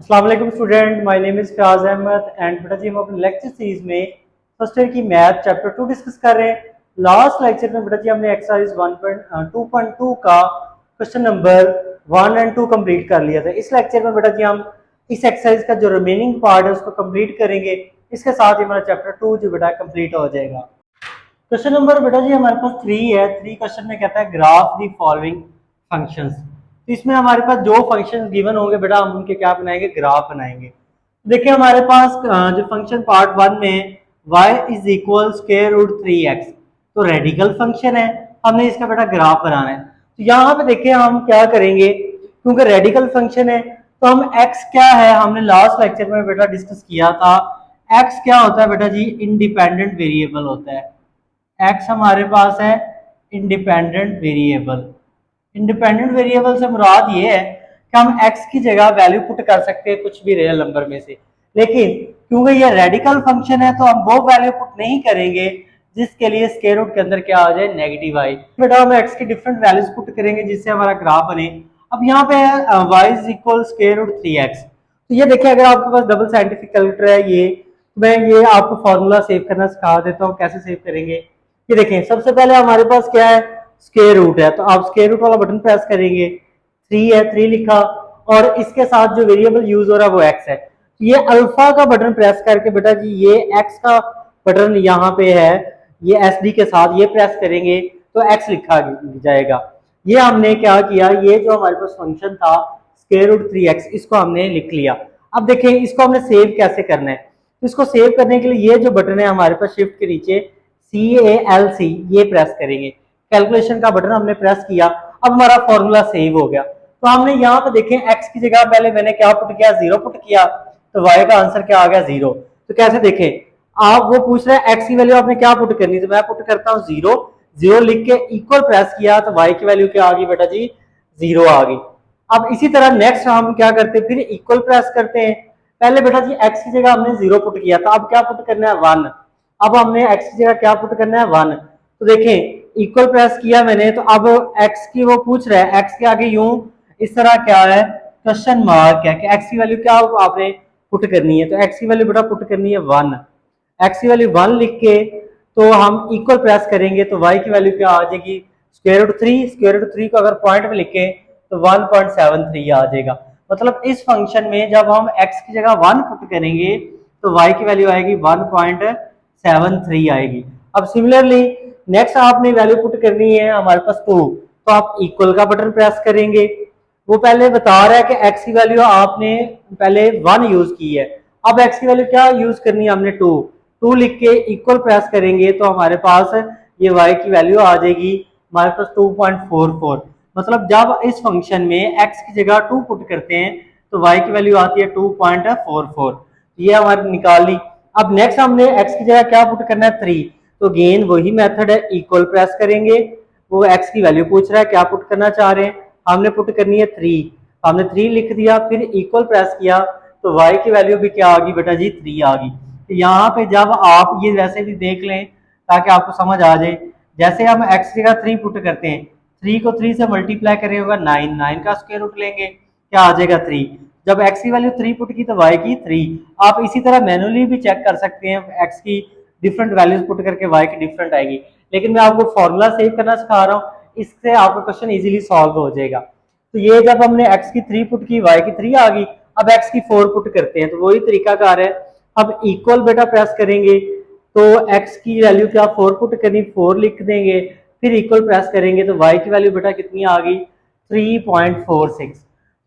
अस्सलाम वालेकुम student, my name is Fayaz Ahmed and बेटा जी हम अपने लेक्चर सीरीज में फर्स्ट ईयर की मैथ चैप्टर 2 डिस्कस कर रहे हैं। लास्ट लेक्चर में बेटा जी हमने एक्सरसाइज 1.2.2 का क्वेश्चन नंबर 1 एंड 2 कंप्लीट कर लिया था। इस लेक्चर में बेटा जी हम इस एक्सरसाइज का जो रिमेनिंग पार्ट है उसको कंप्लीट करेंगे। इसके साथ ही हमारा चैप्टर 2 जो बेटा कंप्लीट हो जाएगा। क्वेश्चन नंबर बेटा जी हमारे पास 3 है। 3 क्वेश्चन में कहता है ग्राफ दी फॉलोइंग फंक्शंस। तो इसमें हमारे पास जो फंक्शंस गिवन होंगे बेटा हम उनके क्या बनाएंगे, ग्राफ बनाएंगे। देखिए हमारे पास जो फंक्शन पार्ट 1 में y is equal square root 3x तो रेडिकल फंक्शन है, हमने इसका बेटा ग्राफ बनाना है। तो यहाँ पे देखिए हम क्या करेंगे, क्योंकि रेडिकल फंक्शन है तो हम x क्या है हमने लास्ट लेक्चर में बेटा डिस्कस किया था। x क्या होता है बेटा जी, इंडिपेंडेंट वेरिएबल होता है। x हमारे पास है इंडिपेंडेंट वेरिएबल। इंडिपेंडेंट वेरिएबल से मुराद ये है कि हम x की जगह वैल्यू पुट कर सकते हैं कुछ भी रियल नंबर में से, लेकिन क्योंकि ये रेडिकल फंक्शन है तो हम वो वैल्यू पुट नहीं करेंगे जिसके लिए स्क्वायर रूट के अंदर क्या आ जाए, नेगेटिव आई। बेटा हम x की डिफरेंट वैल्यूज पुट करेंगे जिससे हमारा ग्राफ बने। अब यहाँ पे y is equal square root 3x। तो ये देखिए अगर आपके पास डबल साइंटिफिक कैलकुलेटर है ये, तो मैं ये आपको फॉर्मूला सेव करना सिखा देता हूँ कैसे सेव करेंगे। ये देखें सबसे पहले हमारे पास क्या है, स्क्वायर रूट है, तो आप स्क्वायर रूट वाला बटन प्रेस करेंगे। 3 है, 3 लिखा और इसके साथ जो वेरिएबल यूज हो रहा है वो x है। तो ये अल्फा का बटन प्रेस करके बेटा जी ये x का बटन यहाँ पे है, ये SD के साथ ये प्रेस करेंगे तो x लिखा जाएगा। ये हमने क्या किया, ये जो हमारे पास फंक्शन था स्क्वायर रूट 3x इसको हमने लिख लिया। अब देखें इसको हमने सेव कैसे करना है। तो इसको सेव करने के लिए ये जो बटन है हमारे पास शिफ्ट के नीचे CALC ये प्रेस करेंगे। कैलकुलेशन का बटन हमने प्रेस किया, अब हमारा फॉर्मूला सेव हो गया। तो हमने यहाँ पे देखें x की जगह पहले मैंने क्या पुट किया, 0 पुट किया, तो y का आंसर क्या आ गया, 0। तो कैसे देखें, आप वो पूछ रहे हैं x की वैल्यू आपने क्या पुट करनी, तो मैं पुट करता हूँ 0। 0 लिख के इक्वल प्रेस किया तो y की वैल्यू क्या आ गई बेटा जी, 0 आ गई। अब इसी तरह नेक्स्ट हम क्या करते हैं, फिर इक्वल प्रेस करते हैं। पहले बेटा जी x की जगह हमने 0 पुट किया था, अब क्या पुट करना है, 1। अब हमने x की जगह क्या पुट करना है, 1। तो देखें इक्वल प्रेस किया मैंने, तो अब x की वो पूछ रहा है, x के आगे यूं इस तरह क्या है, क्वेश्चन मार्क है कि x की वैल्यू क्या आपने पुट करनी है। तो x की वैल्यू बेटा पुट करनी है 1। x की वैल्यू 1 लिख के तो हम इक्वल प्रेस करेंगे तो y की वैल्यू क्या आ जाएगी, स्क्वायर रूट 3। स्क्वायर रूट 3 को अगर पॉइंट में लिखे तो 1.73 आ जाएगा। मतलब इस फंक्शन में जब हम x की जगह 1 पुट करेंगे तो y की वैल्यू आएगी 1.73 आएगी। अब सिमिलरली नेक्स्ट आपने वैल्यू पुट करनी है हमारे पास 2, तो आप इक्वल का बटन प्रेस करेंगे। वो पहले बता रहा है कि x की वैल्यू आपने पहले 1 यूज की है, अब x की वैल्यू क्या यूज करनी है हमने 2 लिख के इक्वल प्रेस करेंगे तो हमारे पास ये y की वैल्यू आ जाएगी हमारे पास 2.44। मतलब जब इस फंक्शन में x की जगह 2 पुट करते हैं तो y की वैल्यू आती है 2.44। ये हमारी निकाल ली। अब नेक्स्ट हमने x की जगह क्या पुट करना है, 3। तो गेन वही मेथड है, इक्वल प्रेस करेंगे। वो x की वैल्यू पूछ रहा है क्या पुट करना चाह रहे हैं, हमने पुट करनी है 3। हमने 3 लिख दिया, फिर इक्वल प्रेस किया तो y की वैल्यू भी क्या आ गई बेटा जी, 3 आ गई। तो यहाँ पे जब आप ये वैसे भी देख लें ताकि आपको समझ आ जाए, जैसे हम x की जगह 3 पुट करते हैं, 3 को 3 से मल्टीप्लाई करें होगा 9, 9 का स्क्वायर रूट लेंगे क्या आ जाएगा 3। जब x की वैल्यू 3 पुट की तो y की 3। आप इसी तरह मैनुअली भी चेक कर सकते हैं, x की डिफरेंट वैल्यूज पुट करके y की डिफरेंट आएगी, लेकिन मैं आपको फॉर्मूला सेव करना सिखा रहा हूँ, इससे आपका क्वेश्चन इजीली सॉल्व हो जाएगा। तो ये जब हमने x की 3 पुट की, y की 3 आ गई। अब x की 4 पुट करते हैं तो वही तरीकाकार है। अब इक्वल बेटा प्रेस करेंगे तो x की वैल्यू क्या 4 पुट करनी, 4 लिख देंगे, फिर इक्वल प्रेस करेंगे तो y की वैल्यू बेटा कितनी आ गई, 3.46।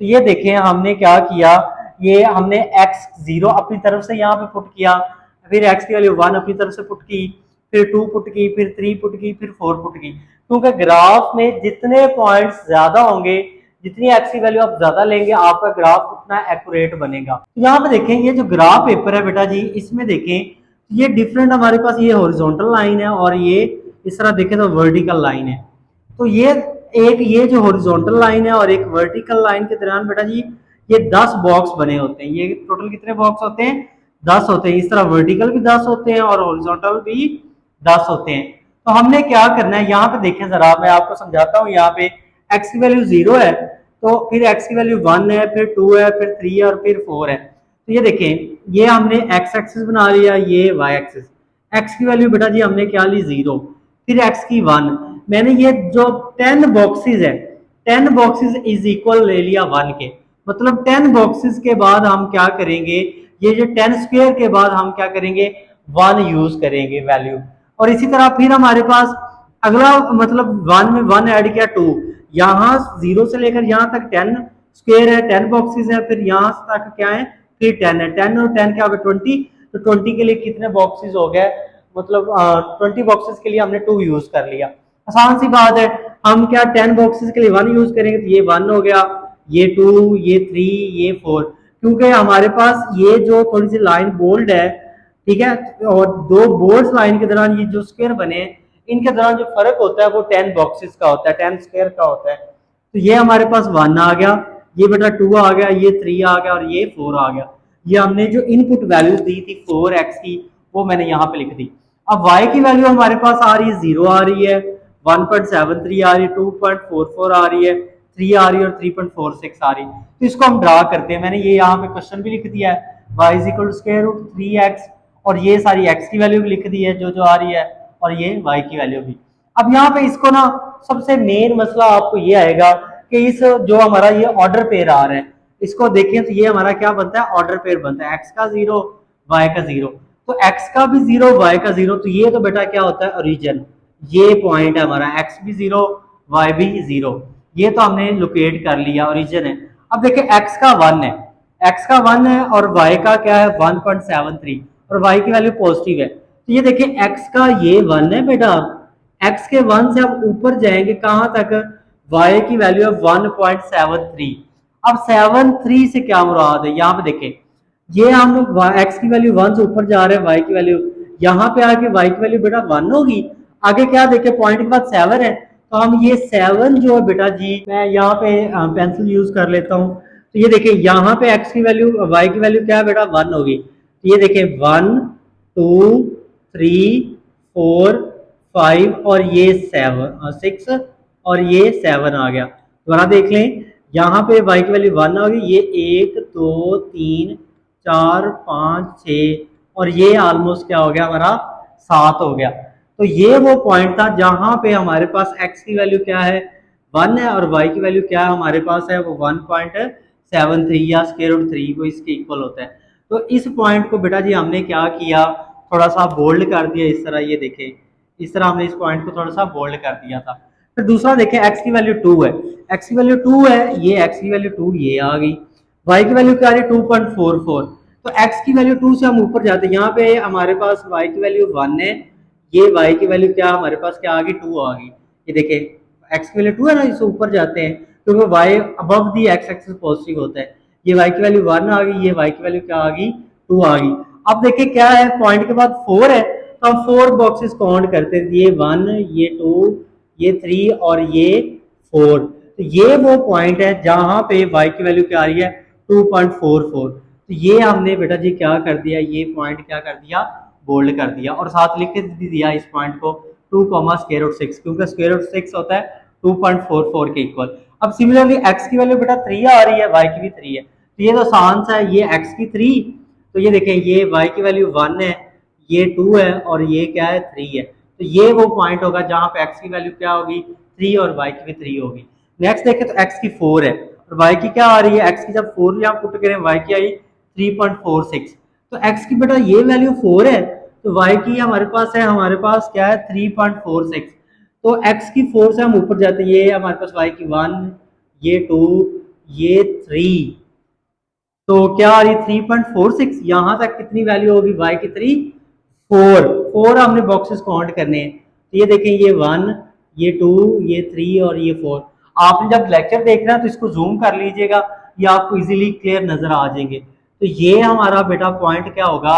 तो ये देखें हमने क्या किया, ये हमने x 0 अपनी तरफ से यहाँ पे पुट किया, फिर x की वैल्यू 1 अपनी तरफ से पुट की, फिर 2 पुट की, फिर 3 पुट की, फिर 4 पुट की। क्योंकि ग्राफ में जितने पॉइंट्स ज्यादा होंगे, जितनी x की वैल्यू आप ज्यादा लेंगे आपका ग्राफ उतना एक्यूरेट बनेगा। यहाँ पे देखें ये जो ग्राफ पेपर है बेटा जी, इसमें देखें ये डिफरेंट हमारे पास ये हॉरिजॉन्टल लाइन है और ये इस तरह देखें तो वर्टिकल लाइन है। तो ये जो हॉरिजॉन्टल लाइन है और एक वर्टिकल लाइन के दरमियान बेटा जी ये 10 बॉक्स बने होते हैं। ये टोटल कितने बॉक्स होते हैं, 10 होते हैं। इस तरह वर्टिकल भी 10 होते हैं और हॉरिजॉन्टल भी 10 होते हैं। तो हमने क्या करना है, यहाँ पे देखें जरा मैं आपको समझाता हूँ। यहाँ पे x की वैल्यू 0 है तो फिर x की वैल्यू 1 है, फिर 2 है, फिर 3 है और फिर 4 है। तो ये देखें, ये हमने x एक्सिस बना लिया, ये y एक्सिस। x की वैल्यू बेटा जी हमने क्या ली 0, फिर x की 1। मैंने ये जो 10 बॉक्सेस है, 10 बॉक्सेस इज इक्वल ले लिया 1 के, मतलब 10 बॉक्सेस के बाद हम क्या करेंगे, ये जो 10 स्क्वायर के बाद हम क्या करेंगे, 1 यूज करेंगे वैल्यू। और इसी तरह फिर हमारे पास अगला मतलब 1 में 1 ऐड किया 2, यहाँ 0 से लेकर यहाँ तक 10 स्क्वायर है, 10 बॉक्सेस है, फिर यहाँ तक क्या है, फिर 10 है, 10 और 10 क्या हो गया 20। तो 20 के लिए कितने बॉक्सेस हो गए, मतलब 20 बॉक्सेस के लिए हमने 2 यूज कर लिया। आसान सी बात है, हम क्या 10 बॉक्सेस के लिए 1 यूज करेंगे, तो ये 1 हो गया, ये 2, ये 3, ये 4। क्योंकि हमारे पास ये जो थोड़ी सी लाइन बोल्ड है, ठीक है, और दो बोल्ड लाइन के दौरान ये जो स्क्वायर बने, इनके दौरान जो फर्क होता है वो 10 बॉक्सेस का होता है, 10 स्क्वायर का होता है। तो ये हमारे पास 1 आ गया, ये बेटा 2 आ गया, ये 3 आ गया और ये 4 आ गया। ये हमने जो इनपुट वैल्यू दी थी 4x की, वो मैंने यहाँ पे लिख दी। अब y की वैल्यू हमारे पास आ रही है 0 आ रही है, 1.73 आ रही है, 2.44 आ रही है, 3 आ रही है और 3.46 आ रही है। तो इसको हम ड्रा करते हैं, मैंने ये यहाँ पे क्वेश्चन भी लिख दिया है, y is equal to square root 3x, और ये सारी x की वैल्यू भी लिख दी है जो आ रही है, और ये y की वैल्यू भी। अब यहाँ पे इसको ना सबसे मेन मसला आपको ये आएगा कि इस जो हमारा ये ऑर्डर पेयर आ रहा है, इसको देखें तो ये हमारा क्या बनता है, ऑर्डर पेयर बनता है, x का 0 y का 0। तो x का भी 0 y का 0, तो ये तो बेटा क्या होता है ओरिजिन, ये पॉइंट है हमारा, x भी 0 y भी 0, ये तो हमने लोकेट कर लिया, ओरिजिन है। अब देखिए x का 1 है, x का 1 है और y का क्या है 1.73, और y की वैल्यू पॉजिटिव है। तो ये देखिए x का ये 1 है बेटा, x के 1 से हम ऊपर जाएंगे कहां तक, y की वैल्यू है 1.73। अब 73 से क्या मुराद है, यहाँ पे देखें, ये हम x की वैल्यू 1 से ऊपर जा रहे हैं, y की वैल्यू यहाँ पे आके y की वैल्यू बेटा 1 होगी। आगे क्या देखे, पॉइंट के बाद 7 है, तो हम ये 7 जो है बेटा जी, मैं यहाँ पे पेंसिल यूज कर लेता हूँ। तो ये देखिए यहाँ पे x की वैल्यू y की वैल्यू क्या है बेटा 1 होगी। तो ये देखिए 1 2 3 4 5 और ये 6 और ये 7 आ गया। दोबारा देख लें, यहाँ पे y की वैल्यू 1 होगी, ये 1 2 3 4 5 6 और ये ऑलमोस्ट क्या हो गया हमारा 7 हो गया। तो ये वो पॉइंट था जहां पे हमारे पास x की वैल्यू क्या है 1 है और y की वैल्यू क्या है हमारे पास है वो 1.73 या स्क्वायर रूट 3 को इसके इक्वल होता है। तो इस पॉइंट को बेटा जी हमने क्या किया, थोड़ा सा बोल्ड कर दिया इस तरह, ये देखें इस तरह हमने इस पॉइंट को थोड़ा सा बोल्ड कर दिया था। फिर दूसरा देखें, x की वैल्यू 2 है, x की वैल्यू 2 है, ये x की वैल्यू 2 ये आ गई, y की वैल्यू क्या आ रही है 2.44। तो x की वैल्यू 2 से हम ऊपर जाते हैं, यहाँ पे हमारे पास y की वैल्यू 1 है, ये y की वैल्यू क्या हमारे पास क्या आ गई 2 आ गई। ये देखें x की वैल्यू 2 है ना, इससे ऊपर जाते हैं क्योंकि y अबव दी x एक्सिस पॉजिटिव होता है। ये y की वैल्यू 1 आ गई, ये y की वैल्यू क्या आ गई 2 आ गई। अब देखिए क्या है, पॉइंट के बाद 4 है, तो हम 4 बॉक्सेस काउंट करते हैं, ये 1 ये 2 ये 3 और ये 4। तो ये वो पॉइंट है जहां पे y की वैल्यू क्या आ रही है 2.44। तो ये हमने बेटा जी क्या कर दिया, ये पॉइंट क्या कर दिया बोल्ड कर दिया और साथ लिख भी दिया इस पॉइंट को 2 स्क्वायर रूट 6, क्योंकि स्क्वायर रूट 6 होता है 2.44 के इक्वल। अब सिमिलरली x की वैल्यू बेटा 3 आ रही है, y की भी 3 है, तो ये तो आसान सा है, ये x की 3, तो ये देखें ये y की वैल्यू 1 है, ये 2 है और ये क्या है 3 है। तो ये वो पॉइंट होगा जहां पे x की वैल्यू क्या होगी 3 और y की भी 3 होगी। नेक्स्ट देखें तो x की 4 है और y की क्या आ रही है, x की जब 4 यहाँ पुट करें y की आई 3.46। तो x की बेटा ये वैल्यू 4 है, तो y की हमारे पास है, हमारे पास क्या है 3.46। तो x की 4 से हम ऊपर जाते हैं, ये हमारे पास y की 1 ये 2 ये 3, तो क्या आ रही 3.46, यहां तक कितनी वैल्यू होगी y की 3 4 हमने बॉक्सेस काउंट करने हैं। तो ये देखें ये 1 ये 2 ये 3 और ये 4। आपने जब लेक्चर देखना है तो इसको जूम कर लीजिएगा, ये आपको इजीली क्लियर नजर आ जाएंगे। तो ये हमारा बेटा पॉइंट क्या होगा,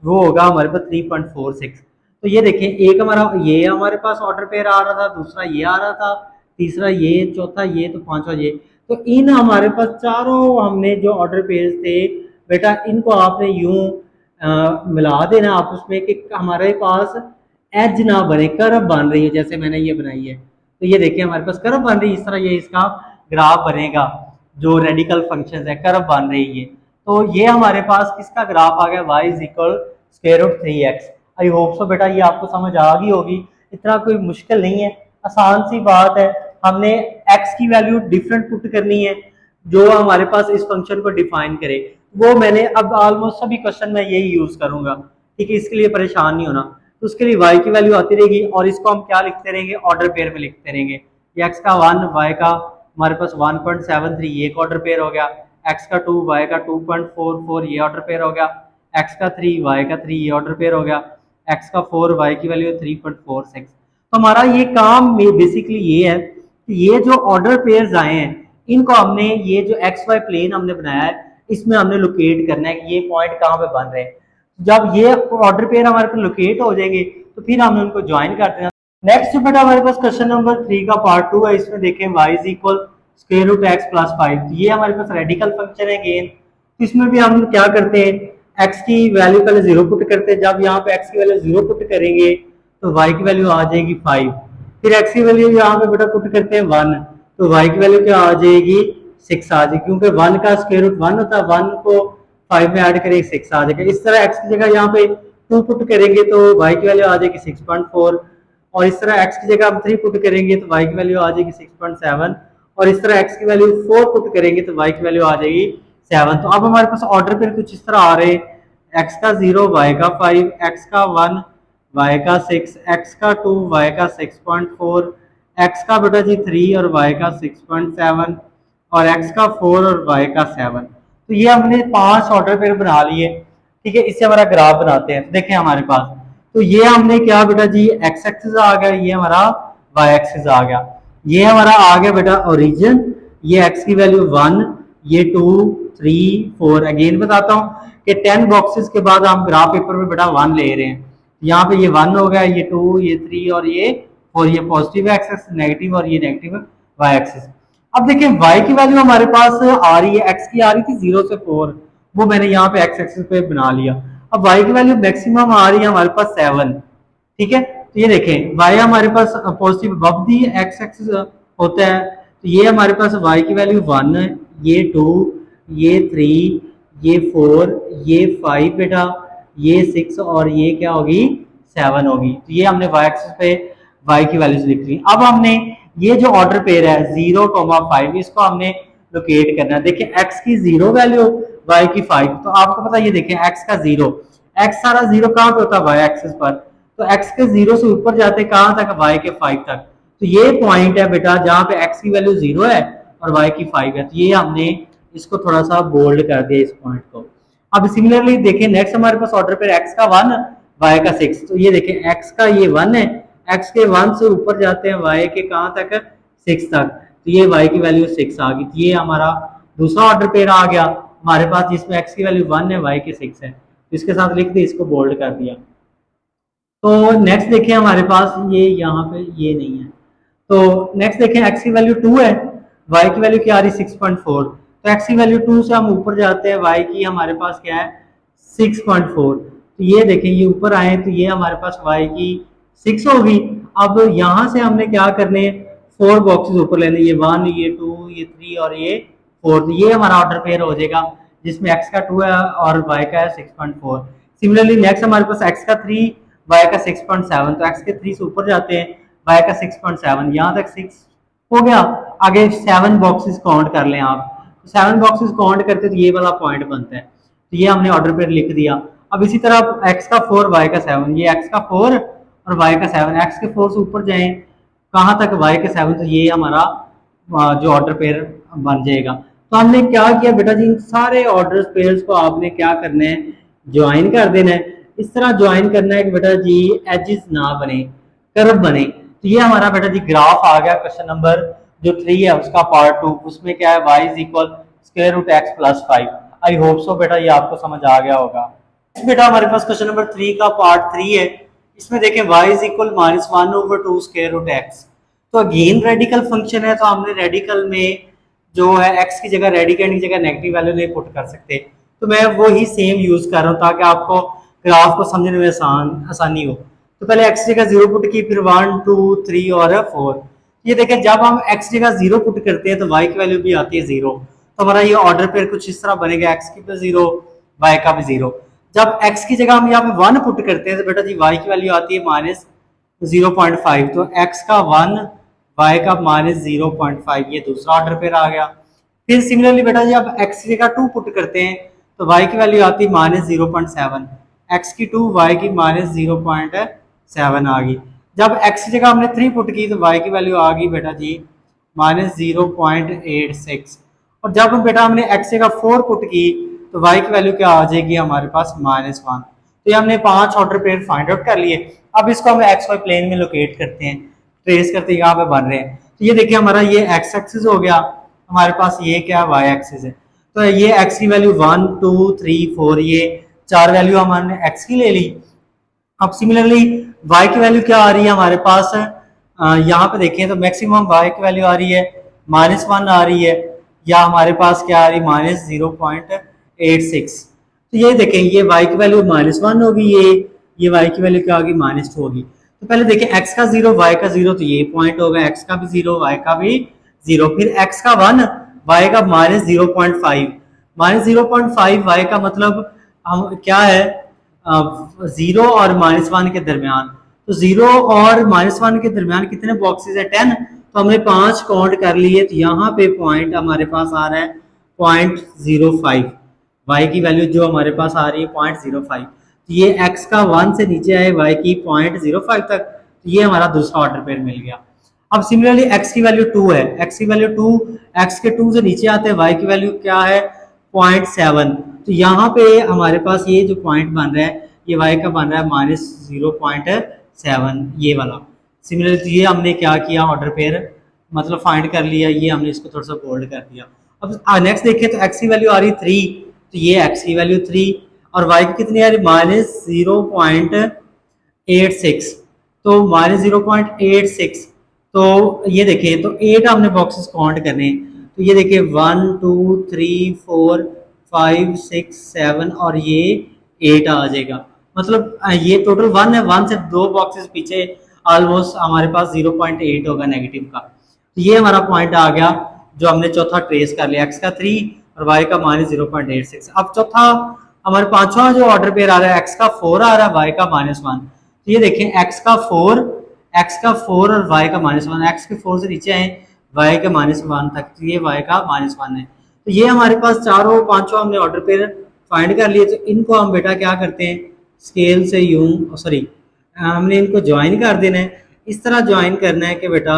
वो होगा हमारे पास 3.46। तो ये देखें एक हमारा ये हमारे पास ऑर्डर पेयर आ रहा था, दूसरा ये आ रहा था, तीसरा ये, चौथा ये, तो पांचवा ये। तो इन हमारे पास चारों हमने जो ऑर्डर पेयर थे बेटा, इनको आपने यूं मिला देना आपस में कि हमारे पास एज ना बने, कर्व बन रही है, जैसे मैंने ये बनाई है। तो ये देखिए हमारे पास कर्व बन रही है, इस तरह ये इसका ग्राफ बनेगा। जो रेडिकल फंक्शन है, कर्व बन रही है। तो ये हमारे पास किसका ग्राफ आ गया, y is equal square root 3x। I hope so बेटा ये आपको समझ आ गई होगी, इतना कोई मुश्किल नहीं है, आसान सी बात है। हमने x की वैल्यू डिफरेंट पुट करनी है जो हमारे पास इस फंक्शन को डिफाइन करे। वो मैंने अब ऑलमोस्ट सभी क्वेश्चन में यही यूज करूंगा, ठीक है, इसके लिए परेशान नहीं होना। तो उसके लिए y की वैल्यू आती रहेगी और इसको हम क्या लिखते रहेंगे, ऑर्डर पेयर में लिखते रहेंगे। ये x का 1, y का हमारे पास 1.73 ये एक ऑर्डर पेयर हो गया, x का 2, y का 2.44 ये ऑर्डर पेयर हो गया, x का 3, y का 3 ये ऑर्डर पेयर हो गया, x का 4, y की वैल्यू 3.46। तो हमारा ये काम बेसिकली ये है कि ये जो ऑर्डर पेयर्स आए हैं इनको हमने, ये जो एक्स वाई प्लेन हमने बनाया है इसमें हमने लोकेट करना है कि ये पॉइंट कहाँ पे बन रहे हैं। जब ये ऑर्डर पेयर हमारे पास लोकेट हो जाएंगे तो फिर हमने उनको ज्वाइन कर देना। नेक्स्ट बेटा हमारे पास क्वेश्चन नंबर 3 का पार्ट 2 है। इसमें देखें y is equal square root x plus 5। तो ये हमारे पास रेडिकल फंक्शन है अगेन। तो इसमें भी हम क्या करते हैं, x की वैल्यू पहले 0 पुट करते हैं। जब यहाँ पे x की वैल्यू 0 पुट करेंगे तो y की वैल्यू आ जाएगी 5। फिर x की वैल्यू यहाँ पे बेटा पुट करते हैं 1, तो y की वैल्यू क्या आ जाएगी 6 आ जाएगी, क्योंकि 1 का स्क्वायर रूट 1 होता है, 1 को 5 में ऐड करेंगे 6 आ जाएगा। इस तरह x की जगह यहाँ पे 2 पुट करेंगे तो y की वैल्यू आ जाएगी 6.4, और इस तरह x की जगह हम 3 पुट करेंगे तो y की वैल्यू आ जाएगी 6.7, और इस तरह x की वैल्यू 4 पुट करेंगे तो y की वैल्यू आ जाएगी 7। तो अब हमारे पास ऑर्डर पर कुछ इस तरह आ रहे हैं, x का 0, y का 5, x का 1, y का 6, x का 2, y का 6.4, x का बेटा जी 3 और y का 6.7, और x का 4 और y का 7। तो ये हमने 5 ऑर्डर पेयर बना लिए, ठीक है। इससे हमारा ग्राफ बनाते हैं। देखें हमारे पास, तो ये हमने क्या बेटा जी x एक्सिस आ गया, ये हमारा y एक्सिस आ गया, ये हमारा आ गया बेटा ओरिजिन, ये x की वैल्यू 1, ये 2, 3, 4। अगेन बताता हूँ कि 10 बॉक्सेस के बाद हम ग्राफ पेपर में बेटा 1 ले रहे हैं। यहाँ पे ये 1 हो गया, ये 2, ये 3 और ये 4, ये पॉजिटिव एक्सिस, नेगेटिव और ये नेगेटिव y एक्सिस। अब देखिए y की वैल्यू हमारे पास आ रही है, x की आ रही थी 0 से 4, वो मैंने यहाँ पे x एक्सिस पे बना लिया। अब y की वैल्यू मैक्सिमम आ रही है हमारे पास 7, ठीक है। तो ये देखें y हमारे पास पॉजिटिव अब दी x एक्सिस होता है, तो ये हमारे पास y की वैल्यू 1 है, ये 2, ये 3, ये 4, ये 5 बेटा, ये 6 और ये क्या होगी 7 होगी। तो ये हमने y एक्सिस पे y की वैल्यूज लिख ली। अब हमने ये जो ऑर्डर पेयर है 0,5 इसको हमने लोकेट करना है। देखिए x की 0 वैल्यू, y की 5। तो आपको पता है ये देखें x का 0, x सारा 0 कहाँ पे होता है y एक्सिस पर, तो x के 0 से ऊपर जाते कहाँ तक, y के 5 तक। तो ये पॉइंट है बेटा जहाँ पे x की वैल्यू 0 है और y की 5 है। तो ये हमने इसको थोड़ा सा बोल्ड कर दिया इस पॉइंट को। अब सिमिलरली देखें नेक्स्ट हमारे पास ऑर्डर पेयर x का 1, y का 6। तो ये देखें x का ये 1 है, x के 1 से ऊपर जाते हैं y के कहाँ तक 6 तक, तो ये y की वैल्यू 6 आ गई। तो ये हमारा दूसरा ऑर्डर पेयर आ गया हमारे पास जिसमें x की वैल्यू 1 है, y के 6 है। तो इसके साथ लिख दिया, इसको बोल्ड कर दिया। तो नेक्स्ट देखें हमारे पास ये यहाँ पे ये नहीं है। तो नेक्स्ट देखें x की वैल्यू 2 है, y की वैल्यू क्या आ रही है 6.4। तो x की वैल्यू 2 से हम ऊपर जाते हैं, y की हमारे पास क्या है 6.4। तो ये देखें ये ऊपर आए तो ये हमारे पास y की 6 होगी। अब यहाँ से हमने क्या करने, 4 बॉक्सेस ऊपर लेने, ये 1, ये 2, ये 3 और ये 4। तो ये हमारा ऑर्डर पेयर हो जाएगा जिसमें x का 2 है और y का है 6.4। सिमिलरली नेक्स्ट हमारे पास x का 3, y का 6.7। तो x के 3 से ऊपर जाते हैं, y का 6.7, यहाँ तक 6 हो गया। आगे 7 बॉक्सेस काउंट कर लें आप, 7 बॉक्सेस काउंट करते तो ये वाला पॉइंट बनता है। तो ये हमने ऑर्डर पेयर लिख दिया। अब इसी तरह x का 4, y का 7, ये x का 4 और y का 7, x के 4 से ऊपर जाएं कहाँ तक y के 7, तो ये हमारा जो ऑर्डर पेयर बन जाएगा। तो हमने क्या किया बेटा जी, इन सारे ऑर्डर पेयर्स को आपने क्या करना है, ज्वाइन कर देना है। इस तरह ज्वाइन करना है कि बेटा जी एजेस ना बने, कर्व बने। तो ये हमारा बेटा जी ग्राफ आ गया क्वेश्चन नंबर जो 3 है उसका पार्ट 2। उसमें क्या है y is equal square root x plus 5। I hope so बेटा ये आपको समझ आ गया होगा। बेटा हमारे पास क्वेश्चन नंबर 3 का पार्ट 3 है। इसमें देखें y is equal -1/2 square root x. तो अगेन रेडिकल फंक्शन है, तो हमने रेडिकल में जो है x की जगह रेडिकेंड की जगह नेगेटिव वैल्यू नहीं पुट कर सकते। तो मैं वो ही सेम यूज कर रहा हूँ ताकि आपको ग्राफ को समझने में आसानी हो। तो पहले x जगह 0 पुट की, फिर 1, 2, 3 और 4। ये देखें जब हम x जगह 0 पुट करते हैं तो y की वैल्यू भी आती है 0। तो हमारा ये ऑर्डर पेयर कुछ इस तरह बनेगा, एक्स की भी 0, वाई का भी 0। जब एक्स की जगह हम यहाँ पे 1 पुट करते हैं तो बेटा जी वाई की वैल्यू आती है -0.5, तो एक्स का 1, वाई का -0.5, ये दूसरा ऑर्डर पेयर आ गया। फिर सिमिलरली बेटा जी अब एक्स की जगह 2 पुट करते हैं तो वाई की वैल्यू आती है -0.7, एक्स की 2, वाई की -0.7 आ गई। जब एक्स की जगह हमने 3 पुट की तो वाई की वैल्यू आ गई बेटा जी -0.86, और जब बेटा हमने एक्स की जगह 4 पुट की तो वाई की वैल्यू क्या आ जाएगी हमारे पास -1। तो ये हमने 5 ऑर्डर पेयर फाइंड आउट कर लिए। अब इसको हम एक्स वाई प्लेन में लोकेट करते हैं, ट्रेस करते हैं, यहाँ पे बन रहे हैं। तो ये देखिए हमारा ये एक्स एक्सिस हो गया, हमारे पास ये क्या वाई एक्सिस है। तो ये एक्स की वैल्यू 1 2 3 4, ये 4 वैल्यू हमने एक्स की ले ली। अब सिमिलरली y की वैल्यू क्या आ रही है हमारे पास, यहाँ पे देखें तो मैक्सिमम y की वैल्यू आ रही है -1 आ रही है, या हमारे पास क्या आ रही है -0.86। तो ये देखें ये y की वैल्यू -1 होगी, ये y की वैल्यू क्या होगी -2 होगी। तो पहले देखें x का 0 y का 0, तो ये पॉइंट होगा, x का भी 0 y का भी 0, फिर x का 1 y का -0.5, -0.5 y का मतलब हम क्या है 0 और -1 के दरमियान। तो 0 और -1 के दरमियान कितने बॉक्सेस है 10, तो हमने 5 काउंट कर लिए। तो यहाँ पे पॉइंट हमारे पास आ रहा है 0.05, y की वैल्यू जो हमारे पास आ रही है 0.05। तो ये x का 1 से नीचे आए y की 0.05 तक, तो ये हमारा दूसरा ऑर्डर पेयर मिल गया। अब सिमिलरली x की वैल्यू 2 है, x की वैल्यू 2, x के 2 से नीचे आते हैं, y की वैल्यू क्या है 0.7। तो यहाँ पे हमारे पास ये जो पॉइंट बन रहा है ये y का बन रहा है -0.7, ये वाला। सिमिलरली ये हमने क्या किया ऑर्डर पेयर मतलब फाइंड कर लिया, ये हमने इसको थोड़ा सा बोल्ड कर दिया। अब नेक्स्ट देखें तो x की वैल्यू आ रही 3, तो ये x की वैल्यू 3 और y की कितनी आ रही -0.86, तो -0.86। तो ये देखिए तो 8 हमने बॉक्सेस काउंट करने हैं, तो ये देखिए 1 2 3 4 5 6 7 और ये 8 आ जाएगा। मतलब ये टोटल 1 है, 1 से 2 बॉक्सेस पीछे ऑलमोस्ट हमारे पास 0.8 होगा नेगेटिव का। तो ये हमारा पॉइंट आ गया जो हमने चौथा ट्रेस कर लिया, x का 3 और y का -0.86। अब चौथा हमारे पांचवा जो ऑर्डर पेयर आ रहा है x का 4 आ रहा है, y का -1। तो ये देखें x का 4 और y का -1, x के 4 से नीचे आए y के -1 तक, तो ये y का -1 है। तो ये हमारे पास चारों पांचों हमने ऑर्डर पेयर फाइंड कर लिए। तो इनको हम बेटा क्या करते हैं स्केल से यूं सॉरी हमने इनको ज्वाइन कर देना है, इस तरह ज्वाइन करना है कि बेटा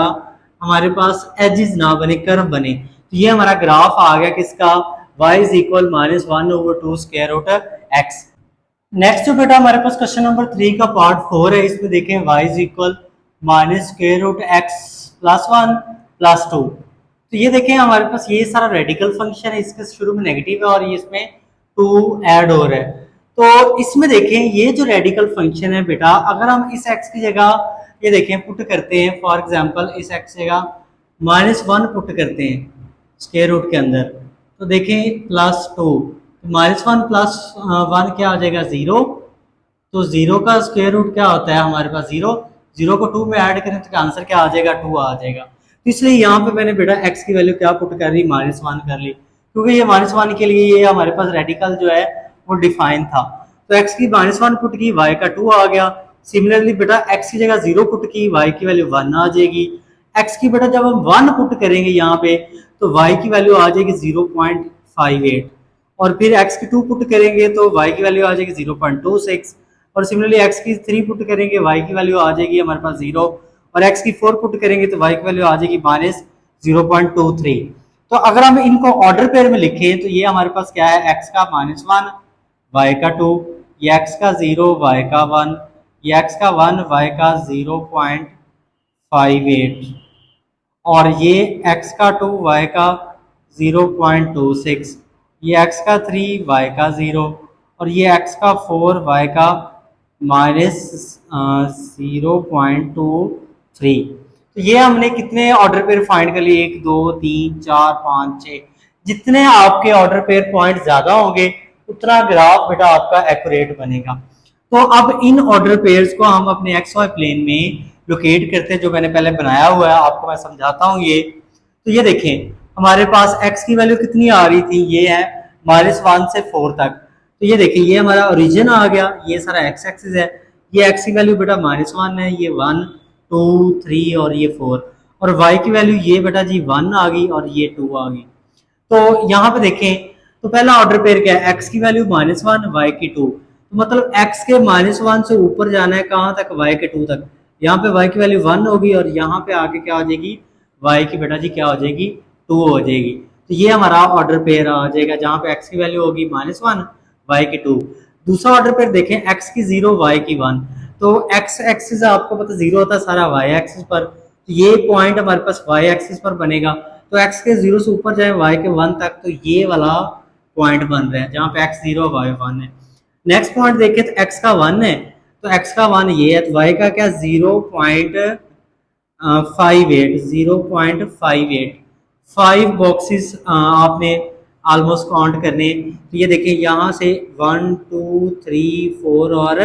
हमारे पास एजेस ना बने, कर्व बने। तो ये हमारा ग्राफ आ गया किसका y = (1/2 square root x). Next जो बेटा हमारे पास क्वेश्चन नंबर 3 का पार्ट 4 है, इसमें देखें y = ((x + 1 + 2)। तो ये देखें हमारे पास ये सारा रेडिकल फंक्शन है, इसके शुरू में नेगेटिव है और ये इसमें 2 ऐड हो रहा है। तो इसमें देखें ये जो रेडिकल फंक्शन है बेटा, अगर हम इस x की जगह ये देखें पुट करते हैं, फॉर एग्जांपल इस x की जगह -1 पुट करते हैं स्क्वायर रूट के अंदर, तो देखें +2, -1 + 1 क्या आ जाएगा 0। तो 0 का स्क्वायर रूट क्या होता है हमारे पास 0, 0 को 2 में ऐड करें तो आंसर क्या आ जाएगा 2 आ जाएगा। तो इसलिए यहाँ पे मैंने बेटा x की वैल्यू क्या पुट कर ली -1 कर ली, क्योंकि ये -1 के लिए ये हमारे पास रेडिकल जो है वो डिफाइन था। तो x की -1 पुट की, y का 2 आ गया। सिमिलरली बेटा x की जगह 0 पुट की, y की वैल्यू 1 आ जाएगी। x की बेटा जब हम 1 पुट करेंगे यहाँ पे तो y की वैल्यू आ जाएगी 0.58, और फिर x की 2 पुट करेंगे तो y की वैल्यू आ जाएगी 0.26, और सिमिलरली x की 3 पुट करेंगे y की वैल्यू आ जाएगी हमारे पास 0, और x की 4 पुट करेंगे तो y की वैल्यू आ जाएगी -0.23। तो अगर हम इनको ऑर्डर पेयर में लिखें तो ये हमारे पास क्या है x का -1 y का 2, ये x का 0 y का 1, ये x का 1 y का 0.58, और ये x का 2 y का 0.26, ये x का 3 y का 0, और ये x का 4 y का -0.23। तो ये हमने कितने ऑर्डर पेयर फाइंड कर लिए 1 2 3 4 5 6। जितने आपके ऑर्डर पेयर पॉइंट ज्यादा होंगे उतना ग्राफ बेटा आपका एक्यूरेट बनेगा। तो अब इन ऑर्डर पेयर्स को हम अपने एक्स वाई प्लेन में लोकेट करते हैं, जो मैंने पहले बनाया हुआ है आपको मैं समझाता हूँ। ये तो ये देखें हमारे पास x की वैल्यू कितनी आ रही थी, ये है -1 से 4 तक। तो ये देखिए ये हमारा ओरिजिन आ गया, ये सारा x एक्सिस है, ये x की वैल्यू बेटा -1 है, ये 1 2 3 और ये 4, और y की वैल्यू ये बेटा जी 1 आ गई और ये 2 आ गई। तो यहाँ पे देखें तो पहला ऑर्डर पेयर क्या है, x की वैल्यू -1 y की 2, तो मतलब x के -1 से ऊपर जाना है कहाँ तक, y के 2 तक। यहाँ पे y की वैल्यू 1 होगी और यहाँ पे आगे क्या हो जाएगी, y की बेटा जी क्या हो जाएगी, 2 हो जाएगी। तो ये हमारा ऑर्डर पेयर आ जाएगा जहाँ पे x की वैल्यू होगी -1 y की 2। दूसरा ऑर्डर पेयर देखें, x की 0 y की 1, तो x एक्सिस आपको पता 0 होता है सारा y एक्सिस पर, तो ये पॉइंट हमारे पास y एक्सिस पर बनेगा। तो x के 0 से ऊपर जाए y के 1 तक, तो ये वाला पॉइंट बन रहा है जहाँ पे x 0 y 1 है। नेक्स्ट पॉइंट देखें तो x का 1 है, तो x का 1 ये है, तो y का क्या 0.58 5 बॉक्सेस आपने ऑलमोस्ट काउंट करने। तो ये देखिए यहाँ से 1 2 3 4 और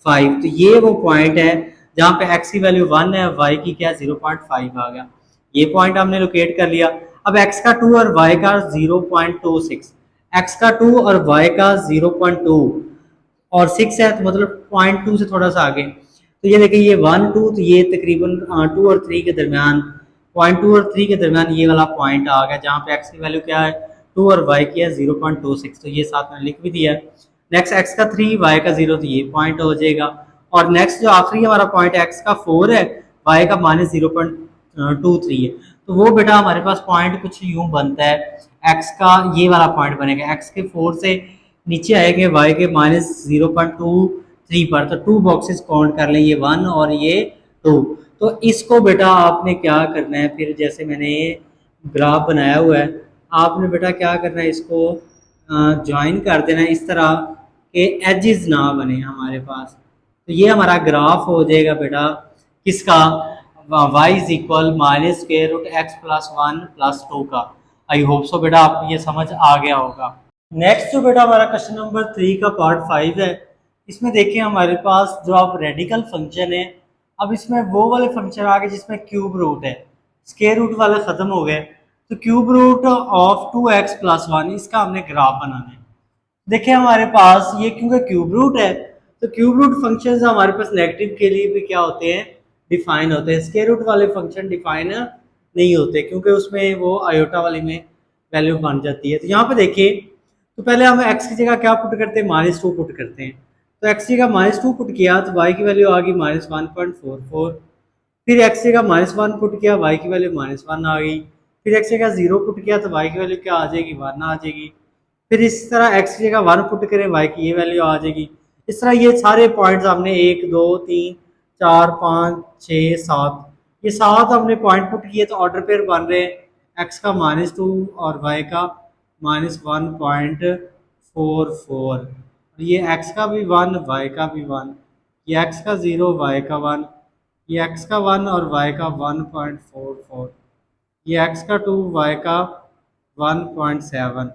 5, तो ये वो पॉइंट है जहाँ पे x की वैल्यू 1 है, y की क्या 0.5 आ गया। ये पॉइंट हमने लोकेट कर लिया। अब x का 2 और y का 0.26, x का 2 और y का 0.2 और 6 है, तो मतलब 0.2 से थोड़ा सा आगे। तो ये देखिए ये 1 2, तो ये तकरीबन 2 और 3 के दरमियान, 0.2 और 3 के दरमियान ये वाला पॉइंट आ गया जहाँ पे x की वैल्यू क्या है 2 और y की है 0.26, तो ये साथ में लिख भी दिया है। नेक्स्ट x का 3 y का 0, तो ये पॉइंट हो जाएगा। और नेक्स्ट जो आखिरी हमारा पॉइंट है x का 4 है, y का -0.23 है, तो वो बेटा हमारे पास पॉइंट कुछ यूं बनता है, x का ये वाला पॉइंट बनेगा, x के 4 से नीचे आएंगे y के -0.23 पर, तो 2 बॉक्सेस काउंट कर लें, ये 1 और ये 2। तो इसको बेटा आपने क्या करना है, फिर जैसे मैंने ग्राफ बनाया हुआ है, आपने बेटा क्या करना है, इसको ज्वाइन कर देना है इस तरह के एजेस ना बने हमारे पास। तो ये हमारा ग्राफ हो जाएगा बेटा किसका, y इज इक्वल -√x+1+2 का। आई होप सो बेटा आपको ये समझ आ गया होगा। नेक्स्ट जो बेटा हमारा क्वेश्चन नंबर 3 का पार्ट 5 है, इसमें देखिए हमारे पास जो आप रेडिकल फंक्शन है, अब इसमें वो वाले फंक्शन आ गए जिसमें क्यूब रूट है, स्क्वायर रूट वाले खत्म हो गए, तो क्यूब रूट ऑफ 2x+1 इसका हमने ग्राफ बनाना है। देखिए हमारे पास ये क्योंकि क्यूब रूट है, तो क्यूब रूट फंक्शंस हमारे पास नेगेटिव के लिए भी क्या होते हैं, डिफाइन होते हैं। स्क्वायर रूट वाले फंक्शन डिफाइन नहीं होते क्योंकि उसमें वो आयोटा वाली में वैल्यू बन जाती है। तो यहाँ पे देखिए, तो पहले हम x की जगह क्या पुट करते हैं, -2 पुट करते हैं। तो x की जगह -2 पुट किया तो y की वैल्यू आ गई -1.44, फिर x की जगह -1 पुट किया, y की वैल्यू -1 आ गई, फिर x की जगह 0 पुट किया तो y की वैल्यू क्या आ जाएगी, 1 आ जाएगी। फिर इस तरह x की जगह 1 पुट करें, y की ये वैल्यू आ जाएगी। इस तरह ये सारे पॉइंट्स हमने 1 2 3 4 5 6 7, ये 7 हमने पॉइंट पुट किए, तो ऑर्डर पेयर बन रहे हैं x का -2 और y का -1.44, और ये x का भी 1 y का भी 1, ये x का 0 y का 1, ये x का 1 और y का 1.44, ये x का 2 y का 1.7,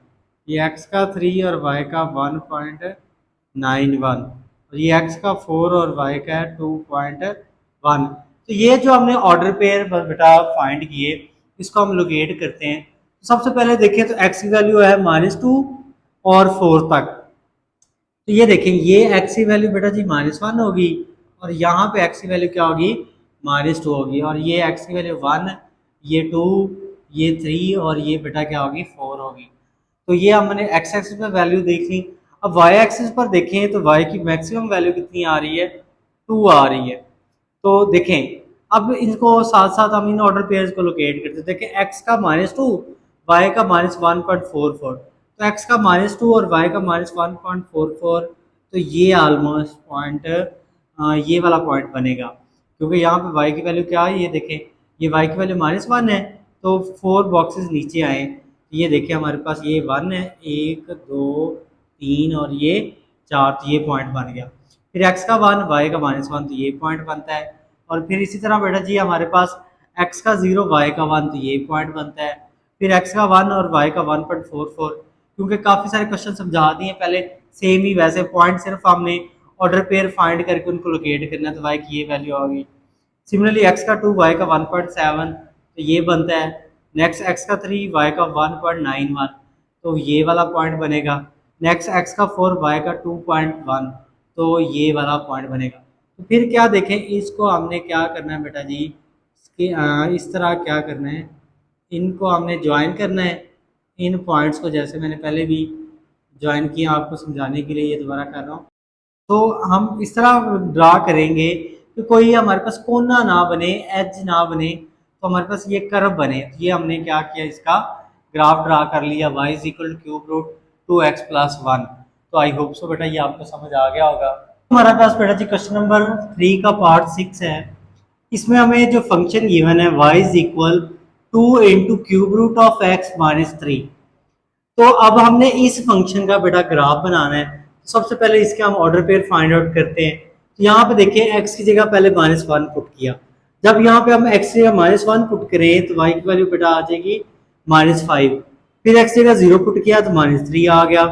ये x का 3 और y का 1.91, और ये x का 4 और y का 2.1। तो ये जो हमने ऑर्डर पेयर बेटा फाइंड किए, इसको हम लोकेट करते हैं। तो सबसे पहले देखें तो x की वैल्यू है -2 और 4 तक, तो ये देखें ये x की वैल्यू बेटा जी -1 होगी, और यहाँ पे x की वैल्यू क्या होगी, -2 होगी, और ये x की वैल्यू 1, ये 2, ये 3 और ये बेटा क्या होगी 4 होगी। तो ये हमने x एक्सिस पर वैल्यू देख ली। अब y एक्सिस पर देखें तो y की मैक्सिमम वैल्यू कितनी आ रही है, 2 आ रही है। तो देखें अब इनको साथ साथ हम इन ऑर्डर पेयर्स को लोकेट करते हैं। देखें x का -2, y का -1.44, तो x का -2 और y का -1.44, तो ये ऑलमोस्ट पॉइंट ये वाला पॉइंट बनेगा, क्योंकि यहाँ पे y की वैल्यू क्या है, ये देखें ये y की वैल्यू -1 है, तो 4 बॉक्सेस नीचे आए, ये देखिए हमारे पास ये 1 है, 1 2 3 और ये 4, तो ये पॉइंट बन गया। फिर x का 1 y का -1, तो ये पॉइंट बनता है। और फिर इसी तरह बेटा जी हमारे पास x का 0 y का 1, तो ये पॉइंट बनता है। फिर x का 1 और y का 1.44, क्योंकि काफ़ी सारे क्वेश्चन समझा दिए पहले सेम ही वैसे पॉइंट, सिर्फ हमने ऑर्डर पेयर फाइंड करके उनको लोकेट करना है, तो y की ये वैल्यू आ गई। सिमिलरली x का 2 y का 1.7, तो ये बनता है। नेक्स्ट एक्स का 3 वाई का 1.91, तो ये वाला पॉइंट बनेगा। नेक्स्ट एक्स का 4 वाई का 2.1, तो ये वाला पॉइंट बनेगा। तो फिर क्या देखें, इसको हमने क्या करना है बेटा जी, इस तरह क्या करना है, इनको हमने ज्वाइन करना है, इन पॉइंट्स को, जैसे मैंने पहले भी ज्वाइन किया, आपको समझाने के लिए ये दोबारा कर रहा हूँ। तो हम इस तरह ड्रा करेंगे कि कोई हमारे पास कोना ना बने, एज ना बने, तो हमारे पास ये कर्व बने। तो ये हमने क्या किया, इसका ग्राफ ड्रा कर लिया, y is equal to cube root 2x+1। तो आई होप सो बेटा ये आपको समझ आ गया होगा। हमारे पास बेटा जी क्वेश्चन नंबर 3 का पार्ट 6 है। इसमें हमें जो फंक्शन गिवन है y is equal 2 into cube root of x-3। तो अब हमने इस फंक्शन का बेटा ग्राफ बनाना है। तो सबसे पहले इसके हम ऑर्डर पेयर फाइंड आउट करते हैं। तो यहाँ पे देखिए x की जगह पहले -1 पुट किया। जब यहाँ पे हम x की जगह -1 पुट करें तो y की वैल्यू बेटा आ जाएगी -5। फिर x की जगह 0 पुट किया तो -3 आ गया।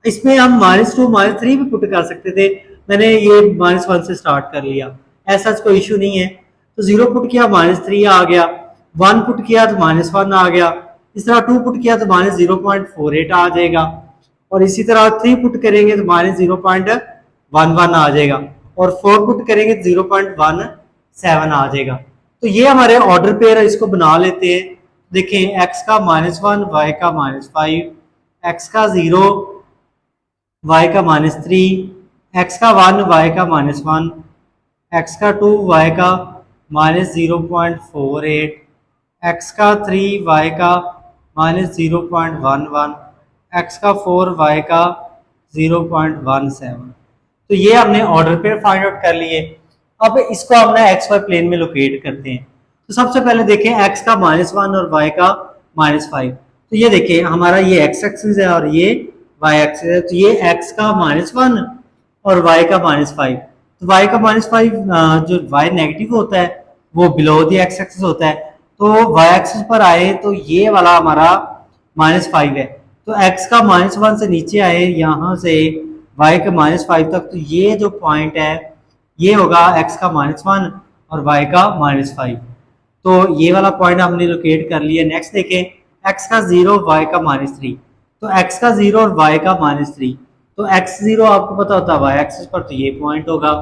इसमें हम -2 -3 भी पुट कर सकते थे, मैंने ये -1 से स्टार्ट कर लिया, ऐसा कोई इशू नहीं है। तो 0 पुट किया -3 आ गया, 1 पुट किया तो -1 आ गया, इस तरह 2 पुट किया तो -0.48 आ जाएगा, और इसी तरह 3 पुट करेंगे तो -0.11 आ जाएगा, और 4 पुट करेंगे तो 0.17 आ जाएगा। तो ये हमारे ऑर्डर पेयर है, इसको बना लेते हैं। देखें x का -1 y का -5, x का 0 y का -3, x का 1 y का -1, x का 2 y का -0.48, x का 3 y का -0.11, x का 4 y का 0.17। तो ये हमने ऑर्डर पेयर फाइंड आउट कर लिए। अब इसको हमने एक्स वाई प्लेन में लोकेट करते हैं। तो सबसे पहले देखें x का -1 और y का -5। तो ये देखें हमारा ये x एक्सिस है और ये y एक्सिस है। तो ये x का -1 और y का -5। तो y का -5 जो y नेगेटिव होता है वो बिलो द x एक्सिस होता है। तो y एक्सिस पर आए तो ये वाला हमारा -5 है। तो x का -1 से नीचे आए यहाँ से y का -5 तक, तो ये जो पॉइंट है ये होगा x का -1 और y का -5। तो ये वाला पॉइंट हमने लोकेट कर लिया। नेक्स्ट देखें x का 0 y का -3। तो x का 0 और y का -3, तो x0 आपको पता होता है y एक्सिस पर, तो ये पॉइंट होगा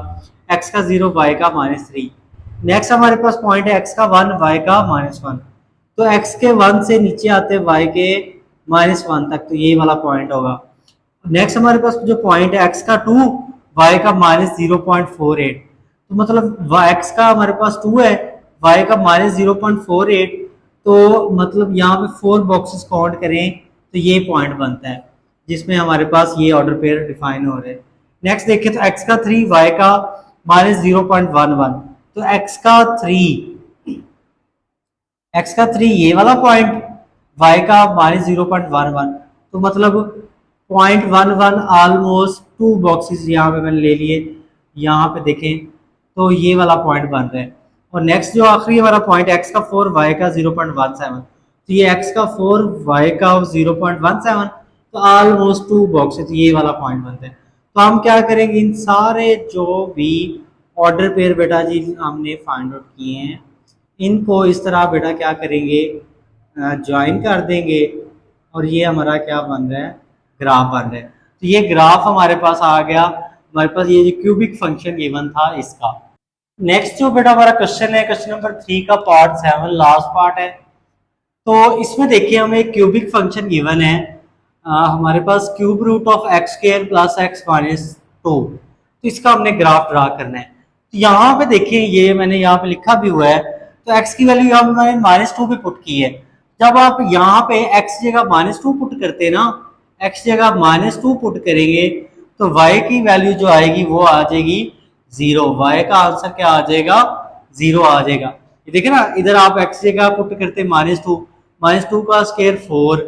x का 0 y का -3। नेक्स्ट हमारे पास पॉइंट है x का 1 y का -1। तो x के 1 से नीचे आते y के -1 तक, तो ये वाला पॉइंट होगा। नेक्स्ट हमारे पास जो पॉइंट है x का 2 y का -0.48। तो मतलब x का हमारे पास 2 है, y का -0.48, तो मतलब यहाँ पे 4 बॉक्सेस काउंट करें तो ये पॉइंट बनता है जिसमें हमारे पास ये ऑर्डर पेयर डिफाइन हो रहे हैं। नेक्स्ट देखें तो x का 3 y का -0.11। तो x का 3 ये वाला पॉइंट, y का -0.11, तो मतलब 0.11 ऑलमोस्ट 2 बॉक्सेस यहाँ पे मैंने ले लिए। यहाँ पे देखें तो ये वाला पॉइंट बन रहा है। और नेक्स्ट जो आखिरी हमारा पॉइंट x का 4 y का 0.17, तो ये x का 4 y का 0.17, तो ऑलमोस्ट 2 बॉक्सेस, ये वाला पॉइंट बनता है। तो हम क्या करेंगे, इन सारे जो भी ऑर्डर पेयर बेटा जी हमने फाइंड आउट किए हैं इनको इस तरह बेटा क्या करेंगे, ज्वाइन कर देंगे, और ये हमारा क्या बन रहा है, ग्राफ बन रहा है। तो ये ग्राफ हमारे पास आ गया। हमारे पास ये जो क्यूबिक फंक्शन गिवन था इसका। नेक्स्ट जो बेटा हमारा क्वेश्चन है, क्वेश्चन नंबर 3 का पार्ट 7 लास्ट पार्ट है। तो इसमें देखिए हमें एक क्यूबिक फंक्शन गिवन है। हमारे पास cube root of x square plus x minus 2। तो इसका हमने ग्राफ ड्रा करना है। तो यहाँ पे देखिए ये मैंने यहाँ पे लिखा भी हुआ है। तो x की वैल्यू हमने -2 पे पुट की है। जब आप यहाँ पे x जगह -2 पुट करते हैं ना, x जगह -2 पुट करेंगे तो y की वैल्यू जो आएगी वो आ जाएगी 0। y का आंसर क्या आ जाएगा, 0 आ जाएगा। ये देखिए ना, इधर आप x जगह पुट करते -2 का स्क्वायर 4,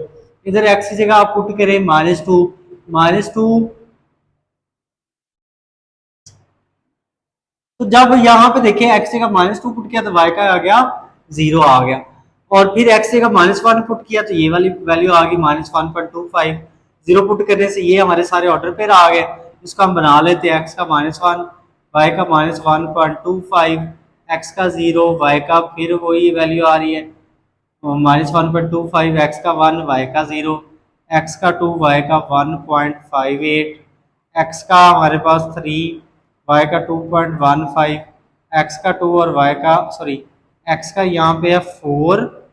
इधर x की जगह आप पुट करें -2। तो जब यहाँ पे देखिए x जगह -2 पुट किया तो y का आ गया 0 आ गया, और फिर x जगह -1 पुट किया तो ये वाली वैल्यू आ गई -1.25। 0 पुट करने से ये हमारे सारे ऑर्डर पेयर आ गए। इसको हम बना लेते हैं, x का -1 y का -1.25, x का 0 y का फिर वही वैल्यू आ रही है -1.25, एक्स का 1, वाई का 0, एक्स का 2, वाई का 1.58, एक्स का हमारे पास 3, वाई का 2.15, एक्स का 2 और वाई का सॉरी एक्स का यहाँ पे है 4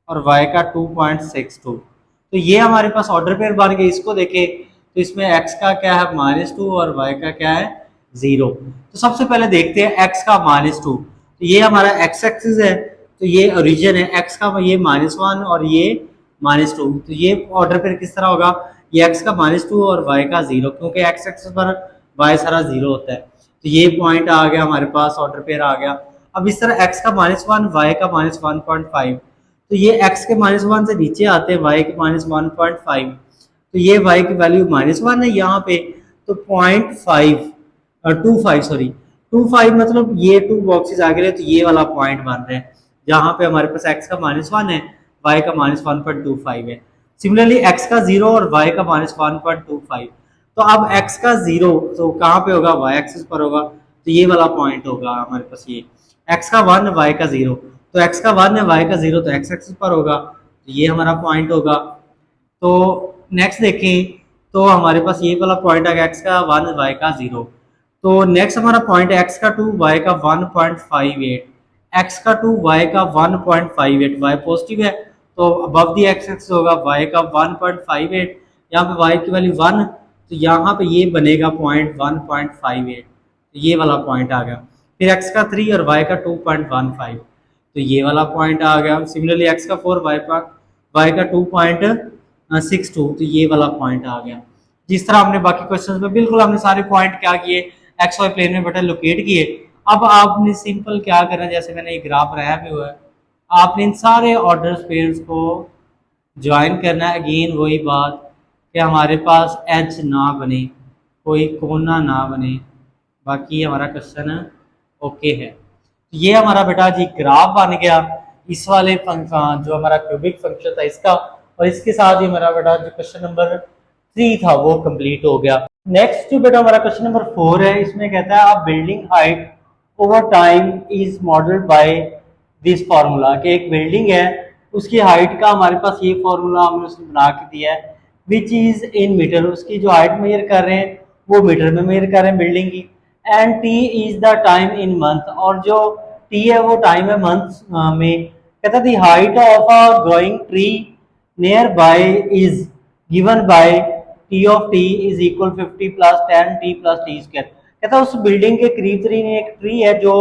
और वाई का 2.62। तो ये हमारे पास ऑर्डर पेयर बन गए। इसको देखें तो इसमें एक्स का क्या है -2 और वाई का क्या है 0। तो सबसे पहले देखते हैं एक्स का -2। तो ये हमारा एक्स एक्सिस है, तो ये ओरिजिन है एक्स का, ये -1 और ये -2। तो ये ऑर्डर पेयर किस तरह होगा, ये एक्स का -2 और वाई का 0, क्योंकि एक्स एक्सिस पर वाई सारा 0 होता है। तो ये पॉइंट आ गया हमारे पास, ऑर्डर पेयर आ गया। अब इस तरह एक्स का -1, वाई का -1.5, तो ये x के -1 से नीचे आते हैं y के -1.5, तो ये y की वैल्यू -1 है यहाँ पे। तो 0.5 सॉरी 25 मतलब ये 2 बॉक्सेस आ गए, तो ये वाला पॉइंट बन रहा है जहाँ पे हमारे पास x का -1 है, y का -1.25 है। सिमिलरली x का 0 और y का -1.25। तो अब x का 0 तो कहाँ पे होगा, y एक्सिस पर होगा, तो ये वाला पॉइंट होगा हमारे पास। ये x का 1 y का 0, तो x का 1 है y का 0, तो x एक्सिस पर होगा, तो ये हमारा पॉइंट होगा। तो नेक्स्ट देखें तो हमारे पास ये वाला पॉइंट आ गया x का 1 y का 0। तो नेक्स्ट हमारा पॉइंट है x का 2 y का 1.58, x का 2 y का 1.58, y पॉजिटिव है तो अबव द x एक्सिस होगा, y का 1.58, यहाँ पे y की वैल्यू 1, तो यहाँ पे ये बनेगा पॉइंट 1.58, तो ये वाला पॉइंट आ गया। फिर x का 3 और y का 2.15, तो ये वाला पॉइंट आ गया। सिमिलरली x का 4, y का 2.62, तो ये वाला पॉइंट आ गया। जिस तरह हमने बाकी क्वेश्चंस में बिल्कुल हमने सारे पॉइंट क्या किए, एक्स वाई प्लेन में बेटा लोकेट किए। अब आपने सिंपल क्या करना, जैसे मैंने ये ग्राफ बनाया भी हुआ है, आपने इन सारे ऑर्डर पेयर्स को ज्वाइन करना है। अगेन वही बात कि हमारे पास एज ना बने, कोई कोना ना बने, बाकी हमारा क्वेश्चन ओके है। ये हमारा बेटा जी ग्राफ बन गया इस वाले फंक्शन जो हमारा क्यूबिक फंक्शन था इसका, और इसके साथ ही हमारा बेटा जो क्वेश्चन नंबर 3 था वो कंप्लीट हो गया। नेक्स्ट जो बेटा हमारा क्वेश्चन नंबर 4 है, इसमें कहता है अब building height over time is modelled by this formula, कि एक बिल्डिंग है उसकी हाइट का हमारे पास ये फार्मूला हमने उसने बना के दिया है, विच इज इन मीटर, उसकी जो हाइट मेजर कर रहे हैं वो मीटर में मेजर कर रहे हैं बिल्डिंग की। And T is the time in month, और जो टी है वो टाइम है मंथ में। कहता दी height of a growing tree near by is given by T of t is equal 50 plus 10 T plus T square. कहता उस बिल्डिंग के करीब तरीन एक ट्री है जो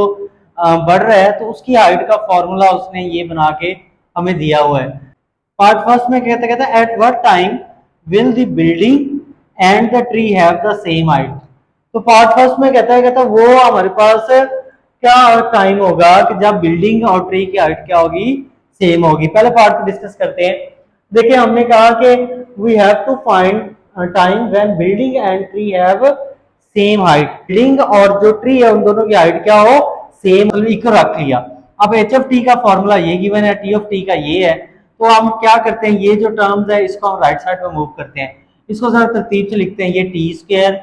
बढ़ रहा है, तो उसकी हाइट का फॉर्मूला उसने ये बना के हमें दिया हुआ है। पार्ट फर्स्ट में कहता है at what time will the building and the tree have the same height. तो पार्ट फर्स्ट में कहता है वो हमारे पास क्या टाइम होगा कि जब बिल्डिंग और ट्री की हाइट क्या होगी, सेम होगी। पहले पार्ट को डिस्कस करते हैं। देखिए हमने कहा कि we have to find time when building and tree have same height. Building और जो ट्री है उन दोनों की हाइट क्या हो, सेम इक्वल रख लिया। अब एच ऑफ टी का फॉर्मूला ये गिवन है, टी ऑफ टी का ये है, तो हम क्या करते हैं ये जो टर्म्स है इसको हम राइट साइड में मूव करते हैं। इसको जरा तरतीब से लिखते हैं, ये टी स्क्वायर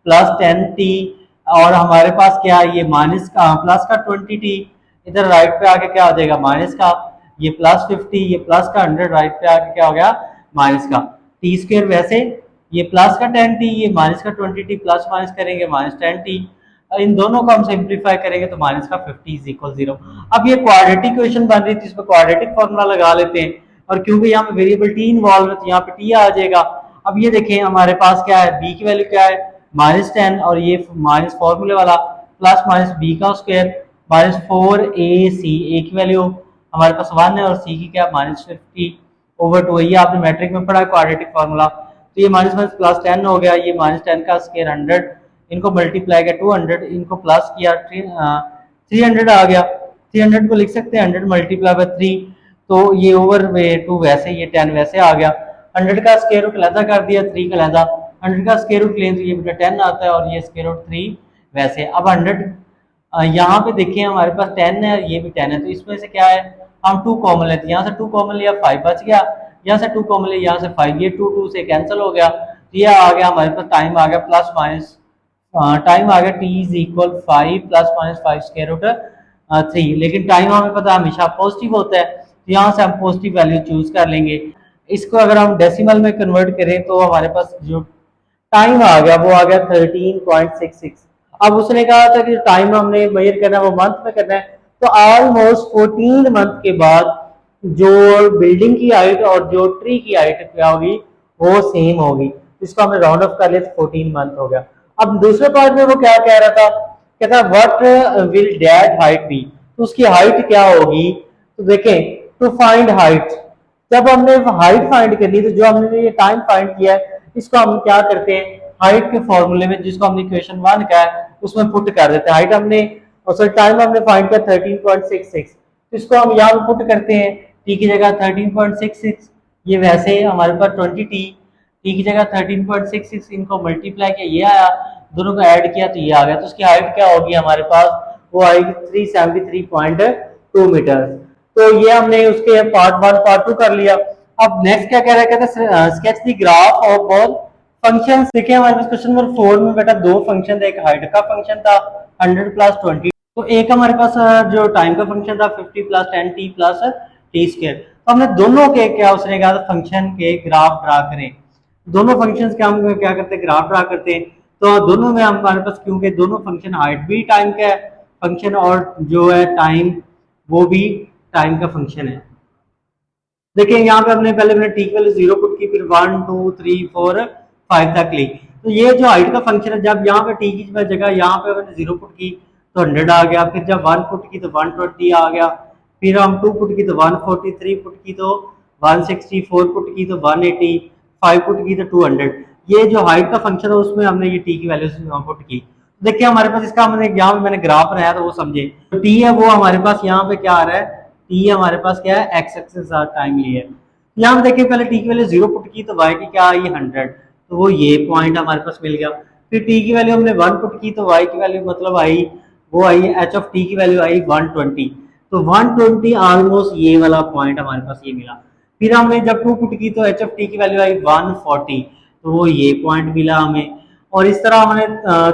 प्लस 10t, और हमारे पास क्या है ये माइनस का प्लस का 20t, इधर राइट पे आके क्या हो जाएगा माइनस का, ये प्लस 50, ये प्लस का 100, राइट पे आके क्या हो गया माइनस का टी स्क्वायर। वैसे ये प्लस का 10t, ये माइनस का 20t, प्लस माइनस करेंगे माइनस 10t, इन दोनों को हम सिंप्लीफाई करेंगे तो माइनस का 50 इज इक्वल 0। अब ये क्वाड्रेटिक इक्वेशन बन रही थी, इसमें क्वाड्रेटिक फॉर्मूला लगा लेते हैं, और क्योंकि यहाँ पे वेरिएबल टी इन्वॉल्व है तो यहाँ पे टी आ जाएगा। अब ये देखें हमारे पास क्या है, बी की वैल्यू क्या है -10, और ये माइनस फॉर्मूले वाला प्लस माइनस बी का स्क्वायर -4ac, ए की वैल्यू हमारे पास 1 है और सी की क्या -50/2। ये आपने मैट्रिक में पढ़ा क्वाड्रेटिक फार्मूला। तो ये माइनस माइनस प्लस 10 हो गया, ये -10 का स्क्वायर 100, इनको मल्टीप्लाई किया 200, इनको प्लस किया 300 आ गया। 300 को लिख सकते हैं 100 मल्टीप्लाई बाय 3, तो ये ओवर 2 वैसे, ये 10 वैसे आ गया। 100 का स्क्वायर रूट लहदा कर दिया, 3 का लहदा, 100 का स्क्वायर रूट लें तो ये बेटा 10 आता है, और ये स्क्वायर रूट 3 वैसे। अब 100 यहाँ पे देखिए हमारे पास 10 है, ये भी 10 है, तो इसमें से क्या है हम 2 कॉमन लेते हैं, यहाँ से 2 कॉमन लिया 5 बच गया, यहाँ से 2 कॉमन लिया यहाँ से 5, ये 2 से कैंसिल हो गया, तो ये आ गया हमारे पास टाइम आ गया प्लस माइनस टाइम आ गया t is equal 5 plus minus 5 square root 3। लेकिन टाइम हमें पता है हमेशा पॉजिटिव होता है, तो यहाँ से हम पॉजिटिव वैल्यू चूज कर लेंगे। इसको अगर हम डेसिमल में कन्वर्ट करें तो हमारे पास जो टाइम आ गया वो आ गया 13.66। अब उसने कहा था कि टाइम हमने मेजर करना है वो मंथ में करना है, तो ऑलमोस्ट 14 मंथ के बाद जो बिल्डिंग की हाइट और जो ट्री की हाइट क्या होगी वो सेम होगी। इसको हमने राउंड ऑफ कर लिया तो 14 मंथ हो गया। अब दूसरे पार्ट में वो क्या कह रहा था, कहता what will that height be, तो उसकी हाइट क्या होगी। तो देखें, टू फाइंड हाइट, जब हमने हाइट फाइंड करनी तो जो हमने ये टाइम फाइंड किया है इसको हम क्या करते हैं हाइट के फॉर्मूले में जिसको हमने इक्वेशन 1 का है उसमें पुट कर देते हैं। हाइट हमने और सॉरी टाइम हमने फाइंड किया 13.66, तो इसको हम यहाँ पे पुट करते हैं। टी की जगह 13.66, ये वैसे हमारे पास 20 टी की जगह 13.66, इनको मल्टीप्लाई किया ये आया, दोनों को ऐड किया तो ये आ गया। तो उसकी हाइट क्या होगी हमारे पास, वो आएगी 373.2 मीटर। तो ये हमने उसके पार्ट 1 पार्ट 2 कर लिया। अब नेक्स्ट क्या कह रहा है, कहते हैं sketch the graph of both functions. देखिए हमारे पास क्वेश्चन नंबर 4 में बेटा दो फंक्शन थे, एक हाइट का फंक्शन था 100 प्लस 20, तो एक हमारे पास जो टाइम का फंक्शन था 50 plus 10 T plus T square. तो हमने दोनों के क्या उसने कहा फंक्शन के ग्राफ ड्रा करें। दोनों फंक्शंस के हम क्या करते हैं ग्राफ ड्रा करते हैं। तो दोनों में हमारे पास क्योंकि दोनों फंक्शन हाइट भी टाइम का फंक्शन और जो है टाइम वो भी टाइम का फंक्शन है। देखिए यहाँ पे हमने पहले हमने टी की वैल्यू 0 पुट की, फिर 1 2 3 4 5 तक ली। तो ये जो हाइट का फंक्शन है, जब यहाँ पे टी की जगह यहाँ पे हमने 0 पुट की तो 100 आ गया, फिर जब 1 पुट की तो 120 आ गया, फिर हम 2 पुट की तो 140, 3 पुट की तो 160, 4 पुट की तो 180, 5 पुट की तो 200। ये जो हाइट का फंक्शन है उसमें हमने ये टी की वैल्यू पुट की। देखिए हमारे पास इसका हमने यहाँ पे मैंने ग्राफ बनाया तो वो समझे। तो टी है वो हमारे पास यहाँ पे क्या आ रहा है, टी हमारे पास क्या है एक्स एक्सिस टाइम लिया है। यहाँ पे देखिए पहले टी की वैल्यू 0 पुट की तो वाई की क्या आई 100, तो वो ये पॉइंट हमारे पास मिल गया। फिर टी की वैल्यू हमने 1 पुट की तो वाई की वैल्यू मतलब आई वो आई एच ऑफ टी की वैल्यू आई 120, तो 120 ऑलमोस्ट ये वाला पॉइंट हमारे पास ये मिला। फिर हमने जब 2 पुट की तो एच ऑफ टी की वैल्यू आई 140, तो वो ये पॉइंट मिला हमें। और इस तरह हमने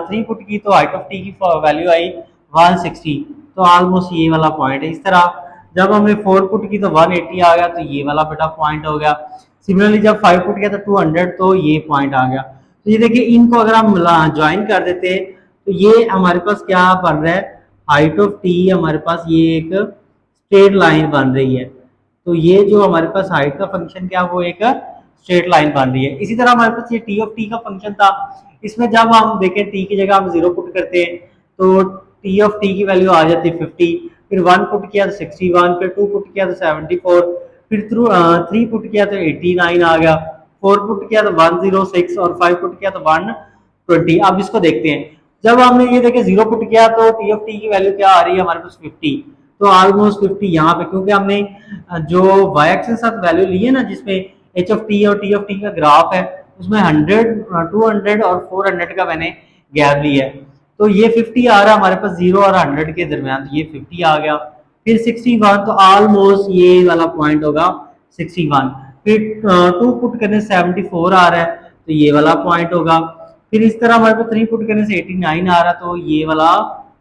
3 पुट की तो हाइट ऑफ टी की वैल्यू आई 160, तो ऑलमोस्ट ये वाला पॉइंट है। इस तरह जब हमने 4 पुट की तो 180 आ गया, तो ये वाला बेटा पॉइंट हो गया। सिमिलरली जब 5 पुट किया तो 200, तो ये पॉइंट आ गया। तो ये देखिए इनको अगर हम ज्वाइन कर देते हैं तो ये हमारे पास क्या बन रहा है, हाइट ऑफ टी हमारे पास ये एक स्ट्रेट लाइन बन रही है। तो ये जो हमारे पास हाइट का फंक्शन क्या वो एक स्ट्रेट लाइन बन रही है। इसी तरह हमारे पास ये टी ऑफ टी का फंक्शन था, इसमें जब हम देखें टी की जगह हम 0 पुट करते हैं तो टी ऑफ टी की वैल्यू आ जाती है 50, फिर 1 पुट किया तो 61, फिर 2 पुट किया तो 74, फिर 3 पुट किया तो 89 आ गया, 4 पुट किया तो 106 और 5 पुट किया तो 120। अब इसको देखते हैं, जब हमने ये देखे 0 पुट किया तो टी ऑफ टी की वैल्यू क्या आ रही है हमारे पास 50, तो ऑलमोस्ट 50 यहाँ पे क्योंकि हमने जो वाई एक्सिस के साथ वैल्यू ली है ना जिसमें एच ऑफ टी और टी ऑफ टी का ग्राफ है उसमें 100 200 और 400 का मैंने गैप लिया है, तो ये 50 आ रहा है हमारे पास 0 और 100 के दरमियान, तो ये 50 आ गया। फिर 61, तो ऑलमोस्ट ये वाला पॉइंट होगा 61। फिर 2 पुट करने से 74 आ रहा है, तो ये वाला पॉइंट होगा। फिर इस तरह हमारे पास 3 पुट करने से 89 आ रहा है, तो ये वाला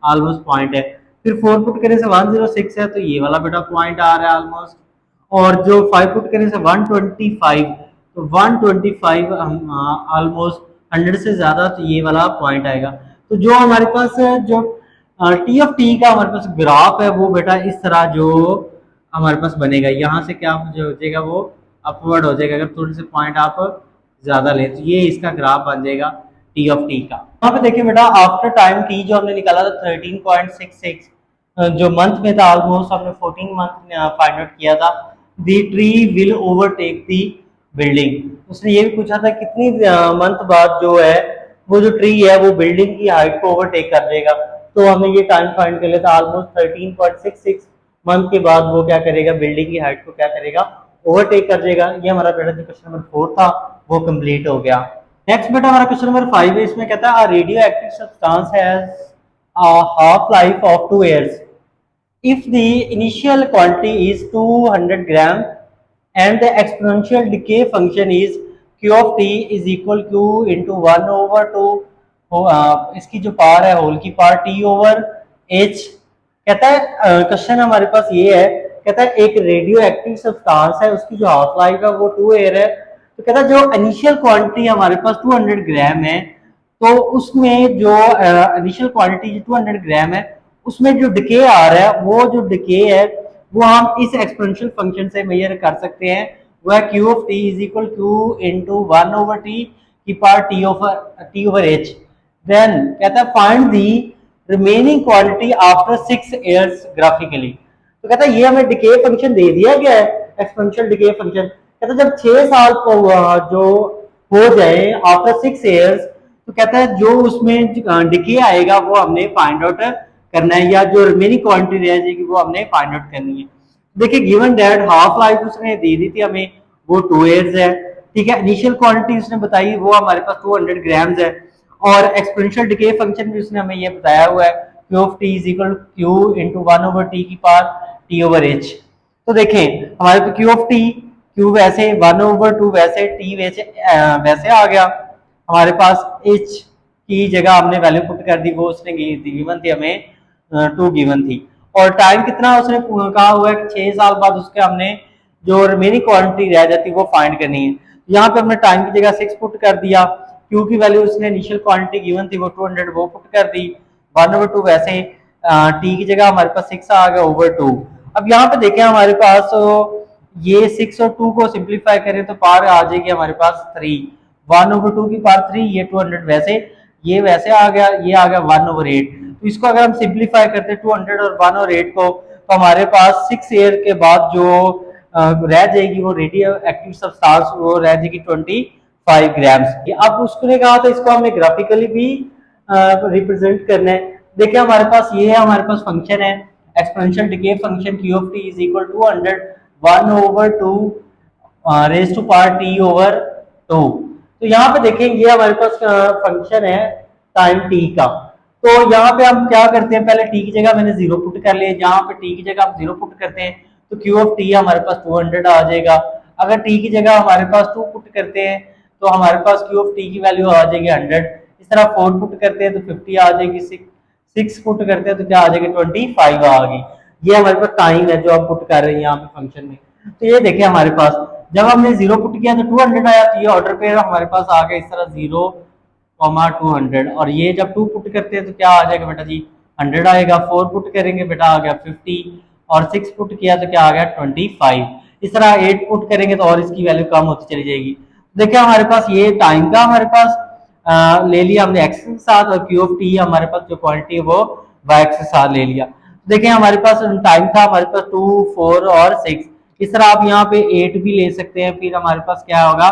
ऑलमोस्ट पॉइंट है। फिर 4 पुट करने से 106 है, तो ये वाला बेटा पॉइंट आ रहा है ऑलमोस्ट। और जो 5 पुट करने से 125, तो 125 ऑलमोस्ट 100 से ज्यादा, तो ये वाला पॉइंट आएगा। तो जो हमारे पास जो टी ऑफ टी का हमारे पास ग्राफ है वो बेटा इस तरह जो हमारे पास बनेगा, यहाँ से क्या जो हो जाएगा वो अपवर्ड हो जाएगा। अगर थोड़े से पॉइंट आप ज्यादा लें तो ये इसका ग्राफ बन जाएगा टी ऑफ टी का। यहाँ पे देखिए बेटा आफ्टर टाइम टी जो हमने निकाला था 13.66 जो मंथ में था, ऑलमोस्ट हमने 14 मंथ फाइंड आउट किया था। दी tree will overtake the building, उसने ये भी पूछा था कितनी मंथ बाद जो है वो जो ट्री है वो बिल्डिंग की हाइट को ओवरटेक कर देगा। तो हमने ये टाइम फाइंड कर लिया था, ऑलमोस्ट 13.66 मंथ के बाद वो क्या करेगा बिल्डिंग की हाइट को क्या करेगा ओवरटेक कर देगा। ये हमारा बेटा जो क्वेश्चन नंबर 4 था वो कंप्लीट हो गया। नेक्स्ट बेटा हमारा क्वेश्चन नंबर 5 है, इसमें कहता है radio active substance has half life of 2 years if the initial quantity is 200 gram and the exponential decay function is q of t is equal q into 1 over 2 इसकी जो power है whole की power t over h। कहता है question हमारे पास ये है कहता है एक रेडियो एक्टिव सब्सटेंस है, उसकी जो हाफ लाइफ है वो 2 ईयर है। तो कहता है जो इनिशियल क्वांटिटी हमारे पास 200 ग्राम है, तो उसमें जो इनिशियल क्वांटिटी 200 ग्राम है, उसमें जो डिके आ रहा है, वो जो डिके है वो हम इस एक्सपोनेंशियल फंक्शन से मेजर कर सकते हैं। वो है Q of t is equal Q into 1/t की power t over h. Then कहता है find the remaining quantity after 6 years graphically. तो कहता है ये हमें डिके फंक्शन दे दिया गया है, एक्सपोनेंशियल डिके फंक्शन। कहता है जब 6 साल जो हो जाए आफ्टर 6 ईयर्स, तो कहता है जो उसमें डिके आएगा वो हमने फाइंड आउट करना है, या जो रिमेनिंग क्वांटिटी रह जाएगी वो हमने फाइंड आउट करनी है। देखिए गिवन दैट हाफ लाइफ उसने दे दी थी हमें, वो 2 ईयर्स है, ठीक है। इनिशियल क्वांटिटी उसने बताई वो हमारे पास 200 ग्राम्स है, और एक्सपोनेंशियल डिके फंक्शन भी उसने हमें ये बताया हुआ है Q of t is equal Q into 1/t की पावर टी ओवर एच। तो देखें हमारे पास क्यू ऑफ टी, क्यू वैसे 1/2 वैसे टी वैसे आ गया हमारे पास। एच की जगह हमने वैल्यू पुट कर दी, वो उसने गिवन थी हमें 2 गिवन थी। और टाइम कितना उसने कहा हुआ है कि 6 साल बाद उसके हमने जो रिमेनिंग क्वांटिटी रह जाती है वो फाइंड करनी है। यहाँ पे हमने टाइम की जगह 6 पुट कर दिया, क्यू की वैल्यू उसने इनिशियल क्वांटिटी गिवन थी वो 200, वो पुट कर दी। 1/2 वैसे टी की जगह हमारे पास 6 आ गया ओवर 2। अब यहाँ पे देखें हमारे पास ये 6 और 2 को सिंप्लीफाई करें तो पावर आ जाएगी हमारे पास 3। 1/2 की पावर 3, ये 200 वैसे, ये वैसे आ गया, ये आ गया 1/8। तो इसको अगर हम सिंप्लीफाई करते हैं 200 और 1/8 को, तो हमारे पास 6 ईयर के बाद जो रह जाएगी वो रेडियो एक्टिव सब्सटेंस वो रह जाएगी 25 ग्राम्स। अब उसने कहा था इसको हमें ग्राफिकली भी रिप्रेजेंट करना है। देखिए हमारे पास ये है, हमारे पास फंक्शन है exponential decay function Q of t is equal 200 1/2 raise to power t over 2। तो यहाँ पे देखें ये हमारे पास फंक्शन है टाइम टी का। तो यहाँ पे हम क्या करते हैं, पहले टी की जगह मैंने 0 पुट कर लिया, जहाँ पे टी की जगह हम 0 पुट करते हैं तो क्यू ऑफ टी हमारे पास 200 आ जाएगा। अगर टी की जगह हमारे पास 2 पुट करते हैं तो हमारे पास क्यू ऑफ टी की वैल्यू आ जाएगी 100। इस तरह 4 पुट करते हैं तो 50 आ जाएगी, 6 पुट करते हैं तो क्या आ जाएगी 25 आ गई। ये हमारे पास टाइम है जो हम पुट कर रहे हैं यहाँ पे फंक्शन में। तो ये देखें हमारे पास जब हमने 0 पुट किया तो 200 आया, तो ये ऑर्डर पेयर हमारे पास आ गया इस तरह 0, 200। और ये जब 2 पुट करते हैं तो क्या आ जाएगा बेटा जी 100 आएगा। 4 पुट करेंगे बेटा आ गया 50, और 6 पुट किया तो क्या आ गया 25। इस तरह 8 पुट करेंगे तो और इसकी वैल्यू कम होती चली जाएगी। देखिए हमारे पास ये टाइम का हमारे पास ले लिया हमने एक्स के साथ, और क्यू ऑफ टी हमारे पास जो क्वांटिटी है वो वाई एक्स के साथ ले लिया। देखिए हमारे पास टाइम था हमारे पास 2, 4 और 6। इस तरह आप यहाँ पे 8 भी ले सकते हैं, फिर हमारे पास क्या होगा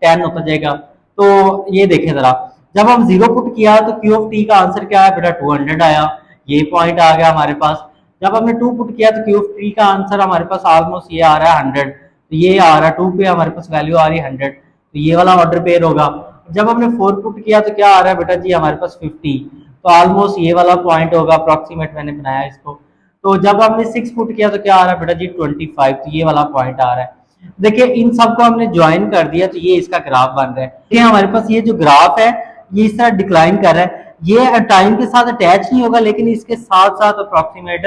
10 होता जाएगा। तो ये देखें जरा, जब हम 0 पुट किया तो क्यू ऑफ टी का आंसर क्या है बेटा 200 आया, ये पॉइंट आ गया हमारे पास। जब हमने 2 पुट किया तो क्यू ऑफ टी का आंसर हमारे पास ऑलमोस्ट ये आ रहा है 100, तो ये आ रहा है 2 पे हमारे पास वैल्यू आ रही है 100, तो ये वाला ऑर्डर पेयर होगा। जब हमने 4 पुट किया तो क्या आ रहा है बेटा जी हमारे पास 50, तो ऑलमोस्ट ये वाला पॉइंट होगा, अप्रॉक्सीमेट मैंने बनाया इसको। तो जब हमने 6 पुट किया तो क्या आ रहा है बेटा जी 25, तो ये वाला पॉइंट आ रहा है। देखिए इन सबको हमने ज्वाइन कर दिया तो ये इसका ग्राफ बन रहा है। ये हमारे पास ये जो ग्राफ है ये इस तरह डिक्लाइन कर रहा है, ये टाइम के साथ अटैच नहीं होगा लेकिन इसके साथ साथ अप्रॉक्सीमेट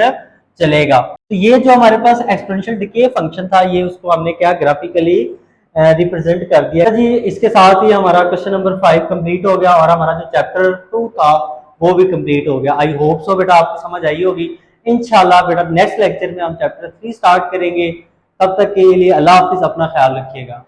चलेगा। तो ये जो हमारे पास एक्सपोनेंशियल डिके फंक्शन था ये उसको हमने क्या ग्राफिकली रिप्रेजेंट कर दिया जी। इसके साथ ही हमारा क्वेश्चन नंबर 5 कंप्लीट हो गया, और हमारा जो चैप्टर 2 था वो भी कंप्लीट हो गया। आई होप सो बेटा आपको समझ आई होगी। इंशाल्लाह बेटा नेक्स्ट लेक्चर में हम चैप्टर 3 स्टार्ट करेंगे। तब तक के लिए अल्लाह हाफिज, अपना ख्याल रखिएगा।